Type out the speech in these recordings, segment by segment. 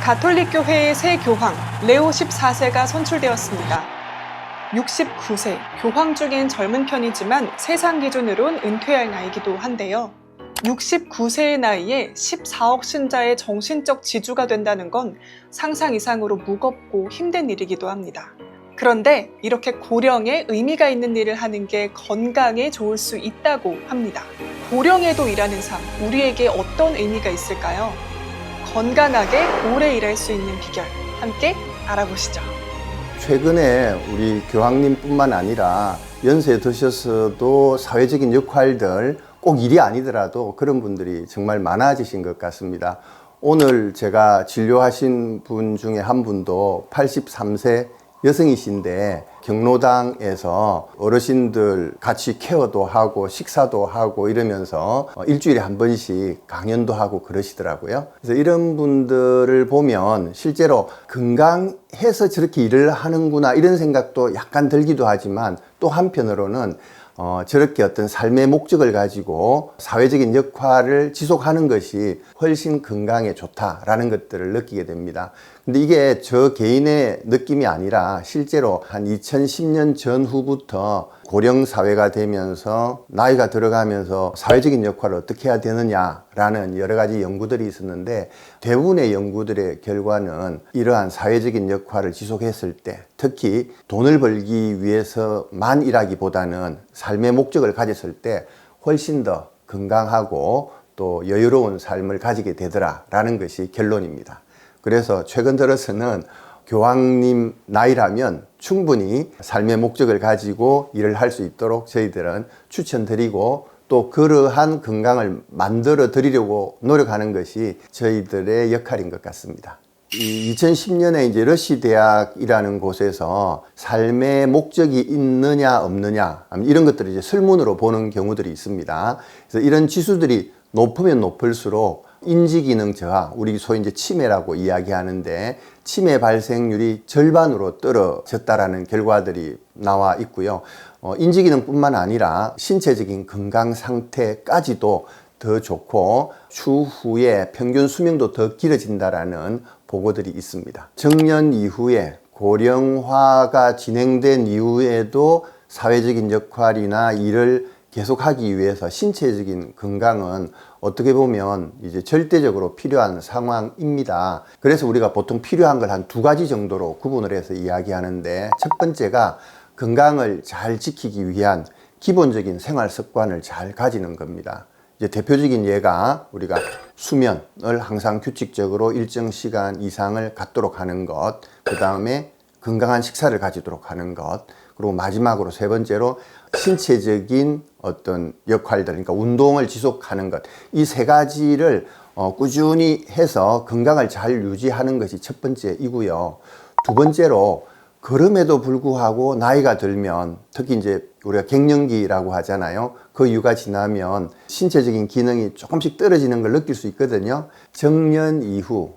가톨릭교회의 새 교황 레오 14세가 선출되었습니다. 69세, 교황 중엔 젊은 편이지만 세상 기준으론 은퇴할 나이기도 한데요. 69세의 나이에 14억 신자의 정신적 지주가 된다는 건 상상 이상으로 무겁고 힘든 일이기도 합니다. 그런데 이렇게 고령에 의미가 있는 일을 하는 게 건강에 좋을 수 있다고 합니다. 고령에도 일하는 삶, 우리에게 어떤 의미가 있을까요? 건강하게 오래 일할 수 있는 비결, 함께 알아보시죠. 최근에 우리 교황님뿐만 아니라 연세 드셔서도 사회적인 역할들, 꼭 일이 아니더라도 그런 분들이 정말 많아지신 것 같습니다. 오늘 제가 진료하신 분 중에 한 분도 83세 여성이신데 경로당에서 어르신들 같이 케어도 하고 식사도 하고 이러면서 일주일에 한 번씩 강연도 하고 그러시더라고요. 그래서 이런 분들을 보면 실제로 건강해서 저렇게 일을 하는구나 이런 생각도 약간 들기도 하지만 또 한편으로는 저렇게 어떤 삶의 목적을 가지고 사회적인 역할을 지속하는 것이 훨씬 건강에 좋다라는 것들을 느끼게 됩니다. 근데 이게 저 개인의 느낌이 아니라 실제로 한 2010년 전후부터 고령 사회가 되면서 나이가 들어가면서 사회적인 역할을 어떻게 해야 되느냐라는 여러 가지 연구들이 있었는데 대부분의 연구들의 결과는 이러한 사회적인 역할을 지속했을 때 특히 돈을 벌기 위해서만 일하기보다는 삶의 목적을 가졌을 때 훨씬 더 건강하고 또 여유로운 삶을 가지게 되더라라는 것이 결론입니다. 그래서 최근 들어서는 교황님 나이라면 충분히 삶의 목적을 가지고 일을 할 수 있도록 저희들은 추천드리고 또 그러한 건강을 만들어 드리려고 노력하는 것이 저희들의 역할인 것 같습니다. 2010년에 이제 러시 대학이라는 곳에서 삶의 목적이 있느냐 없느냐 이런 것들을 이제 설문으로 보는 경우들이 있습니다. 그래서 이런 지수들이 높으면 높을수록 인지기능 저하, 우리 소위 이제 치매라고 이야기하는데 치매 발생률이 절반으로 떨어졌다라는 결과들이 나와 있고요. 인지기능뿐만 아니라 신체적인 건강 상태까지도 더 좋고 추후에 평균 수명도 더 길어진다라는 보고들이 있습니다. 정년 이후에 고령화가 진행된 이후에도 사회적인 역할이나 일을 계속하기 위해서 신체적인 건강은 어떻게 보면 이제 절대적으로 필요한 상황입니다. 그래서 우리가 보통 필요한 걸 한 두 가지 정도로 구분을 해서 이야기하는데 첫 번째가 건강을 잘 지키기 위한 기본적인 생활 습관을 잘 가지는 겁니다. 이제 대표적인 예가 우리가 수면을 항상 규칙적으로 일정 시간 이상을 갖도록 하는 것, 그 다음에 건강한 식사를 가지도록 하는 것, 그리고 마지막으로 세 번째로 신체적인 어떤 역할들, 그러니까 운동을 지속하는 것, 이 세 가지를 꾸준히 해서 건강을 잘 유지하는 것이 첫 번째이고요. 두 번째로 그럼에도 불구하고 나이가 들면 특히 이제 우리가 갱년기라고 하잖아요. 그 이유가 지나면 신체적인 기능이 조금씩 떨어지는 걸 느낄 수 있거든요. 정년 이후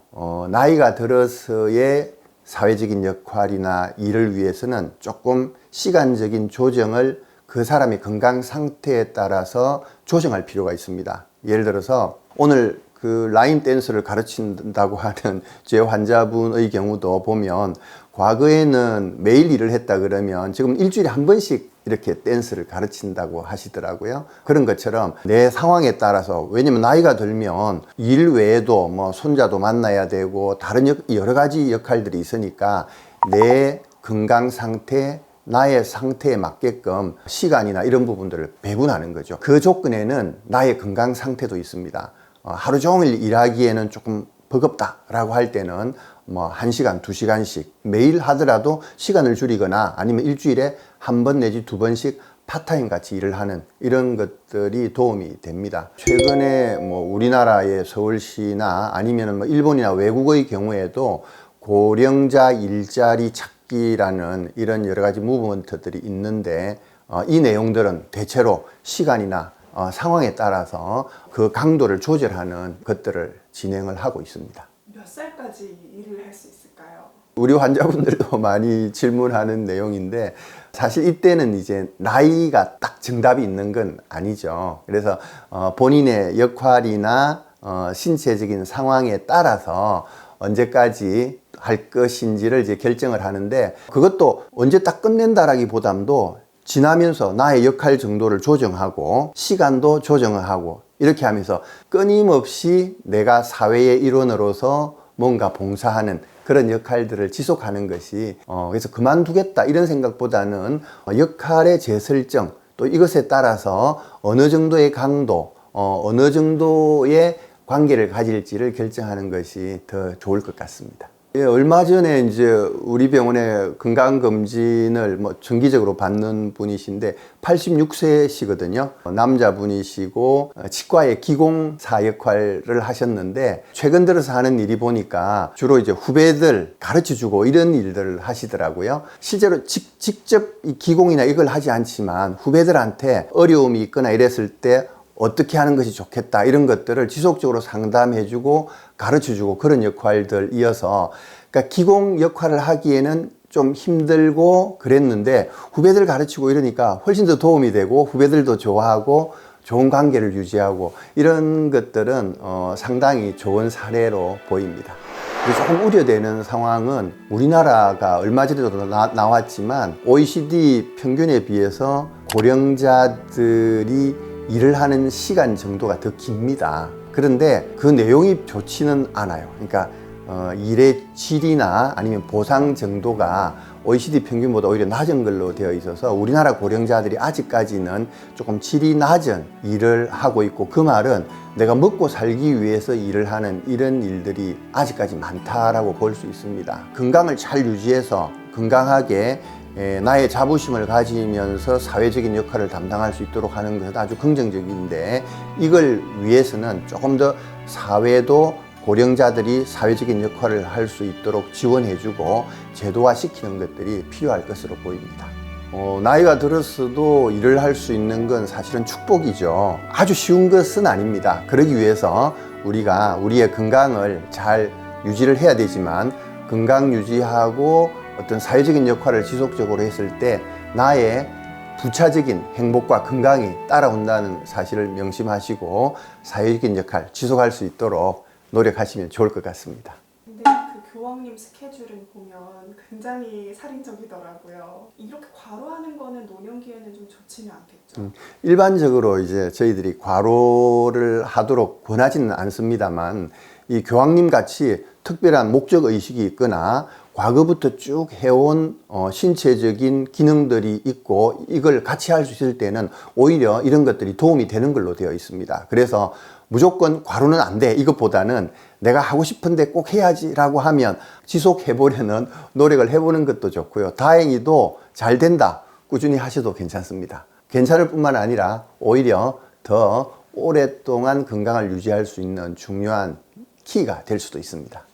나이가 들어서의 사회적인 역할이나 일을 위해서는 조금 시간적인 조정을 그 사람의 건강 상태에 따라서 조정할 필요가 있습니다. 예를 들어서 오늘 그 라인 댄스를 가르친다고 하는 제 환자분의 경우도 보면 과거에는 매일 일을 했다 그러면 지금 일주일에 한 번씩 이렇게 댄스를 가르친다고 하시더라고요. 그런 것처럼 내 상황에 따라서, 왜냐면 나이가 들면 일 외에도 뭐 손자도 만나야 되고 다른 여러 가지 역할들이 있으니까 내 건강 상태, 나의 상태에 맞게끔 시간이나 이런 부분들을 배분하는 거죠. 그 조건에는 나의 건강 상태도 있습니다. 하루 종일 일하기에는 조금 버겁다라고 할 때는 뭐 1시간, 2시간씩 매일 하더라도 시간을 줄이거나 아니면 일주일에 한 번 내지 두 번씩 파타임 같이 일을 하는 이런 것들이 도움이 됩니다. 최근에 뭐 우리나라의 서울시나 아니면 뭐 일본이나 외국의 경우에도 고령자 일자리 찾기라는 이런 여러 가지 무브먼트들이 있는데 이 내용들은 대체로 시간이나 상황에 따라서 그 강도를 조절하는 것들을 진행을 하고 있습니다. 몇 살까지 일을 할 수 있을까요? 우리 환자분들도 많이 질문하는 내용인데 사실 이때는 이제 나이가 딱 정답이 있는 건 아니죠. 그래서 본인의 역할이나 신체적인 상황에 따라서 언제까지 할 것인지를 이제 결정을 하는데, 그것도 언제 딱 끝낸다라기보담도 지나면서 나의 역할 정도를 조정하고 시간도 조정하고 이렇게 하면서 끊임없이 내가 사회의 일원으로서 뭔가 봉사하는 그런 역할들을 지속하는 것이 그래서 그만두겠다 이런 생각보다는 역할의 재설정, 또 이것에 따라서 어느 정도의 강도, 어느 정도의 관계를 가질지를 결정하는 것이 더 좋을 것 같습니다. 예, 얼마 전에 이제 우리 병원에 건강검진을 정기적으로 받는 분이신데 86세시거든요. 남자분이시고 치과의 기공사 역할을 하셨는데, 최근 들어서 하는 일이 보니까 주로 이제 후배들 가르쳐 주고 이런 일들을 하시더라고요. 실제로 직접 이 기공이나 이걸 하지 않지만 후배들한테 어려움이 있거나 이랬을 때 어떻게 하는 것이 좋겠다 이런 것들을 지속적으로 상담해주고 가르쳐주고 그런 역할들이어서, 그러니까 기공 역할을 하기에는 좀 힘들고 그랬는데 후배들 가르치고 이러니까 훨씬 더 도움이 되고 후배들도 좋아하고 좋은 관계를 유지하고 이런 것들은 상당히 좋은 사례로 보입니다. 그래서 조금 우려되는 상황은 우리나라가 얼마 전에도 나왔지만 OECD 평균에 비해서 고령자들이 일을 하는 시간 정도가 더 깁니다. 그런데 그 내용이 좋지는 않아요. 그러니까 일의 질이나 아니면 보상 정도가 OECD 평균보다 오히려 낮은 걸로 되어 있어서 우리나라 고령자들이 아직까지는 조금 질이 낮은 일을 하고 있고, 그 말은 내가 먹고 살기 위해서 일을 하는 이런 일들이 아직까지 많다라고 볼 수 있습니다. 건강을 잘 유지해서 건강하게 나의 자부심을 가지면서 사회적인 역할을 담당할 수 있도록 하는 것은 아주 긍정적인데, 이걸 위해서는 조금 더 사회도 고령자들이 사회적인 역할을 할 수 있도록 지원해주고 제도화시키는 것들이 필요할 것으로 보입니다. 나이가 들었어도 일을 할 수 있는 건 사실은 축복이죠. 아주 쉬운 것은 아닙니다. 그러기 위해서 우리가 우리의 건강을 잘 유지를 해야 되지만, 건강 유지하고 어떤 사회적인 역할을 지속적으로 했을 때 나의 부차적인 행복과 건강이 따라온다는 사실을 명심하시고 사회적인 역할 지속할 수 있도록 노력하시면 좋을 것 같습니다. 근데 그 교황님 스케줄을 보면 굉장히 살인적이더라고요. 이렇게 과로하는 거는 노년기에는 좀 좋지는 않겠죠? 일반적으로 이제 저희들이 과로를 하도록 권하지는 않습니다만, 이 교황님 같이 특별한 목적 의식이 있거나 과거부터 쭉 해온 신체적인 기능들이 있고 이걸 같이 할 수 있을 때는 오히려 이런 것들이 도움이 되는 걸로 되어 있습니다. 그래서 무조건 과로는 안 돼 이것보다는 내가 하고 싶은데 꼭 해야지 라고 하면 지속해 보려는 노력을 해보는 것도 좋고요. 다행히도 잘 된다 꾸준히 하셔도 괜찮습니다. 괜찮을 뿐만 아니라 오히려 더 오랫동안 건강을 유지할 수 있는 중요한 키가 될 수도 있습니다.